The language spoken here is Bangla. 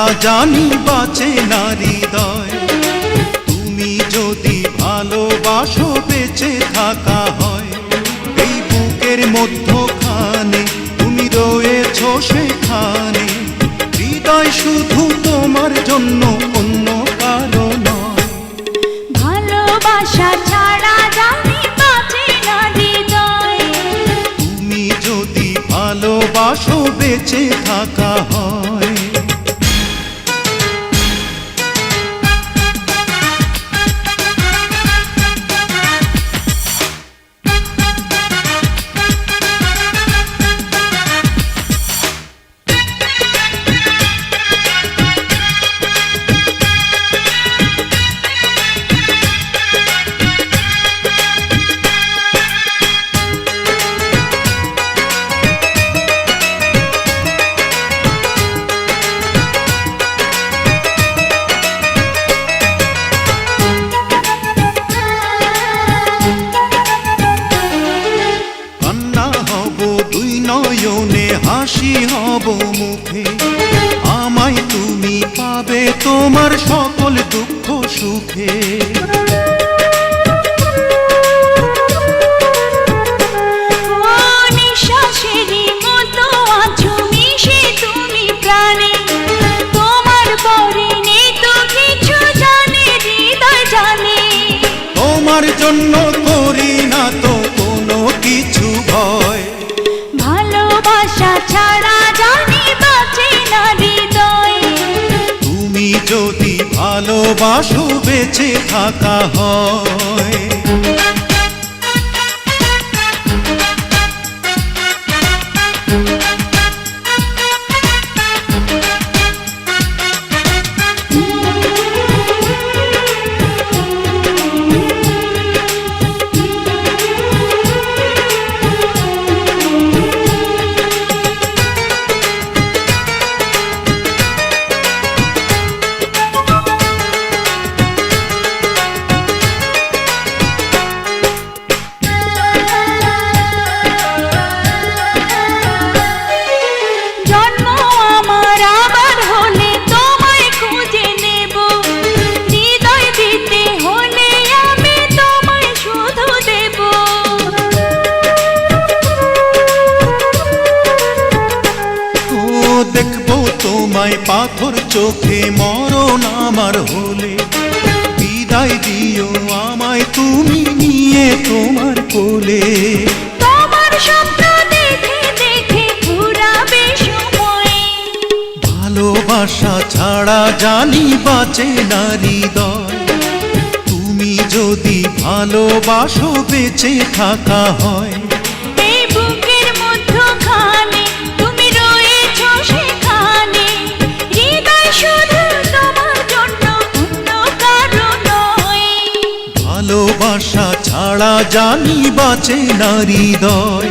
ছাড়া জানি বাঁচে না হৃদয়। তুমি যদি ভালোবাসো বেঁচে থাকা হয়, এই বুকের মধ্যখানে তুমি রয়েছো সেখানে। হৃদয় শুধু তোমার জন্য, অন্য কারো নয়। ভালোবাসা ছাড়া জানি বাঁচে না হৃদয়। তুমি যদি ভালোবাসো বেঁচে থাকা হয়। নয়নে হাসি হব মুখে, আমায় তুমি পাবে তোমার সকল দুঃখ সুখে। নিঃশ্বাসেরই মতো আছো মিশে তুমি প্রাণে, তোমার পরে নেই তো কিছু জানে হৃদয় জানে। তোমার জন্য করি না তো কোনো কিছু ভয়। ভালোবাসা ছাড়া জানি বাঁচে না হৃদয়। তুমি যদি ভালোবাসো বেঁচে থাকা হয়। দেখবো তোমায় পাথর চোখে মরণ আমার হলে, বিদায় দিও আমায় তুমি নিয়ে তোমার কোলে। তোমার স্বপ্ন দেখে দেখে ঘুরাবে সময়। ভালোবাসা ছাড়া জানি বাঁচে না হৃদয়। তুমি যদি ভালোবাসো বেঁচে থাকা হয়। এই বুকের মধ্যখানে তুমি রয়েছো সেখানে। হৃদয় শুধু তোমার জন্য, অন্য কারো নয়। ভালোবাসা ছাড়া জানি বাঁচে না হৃদয়।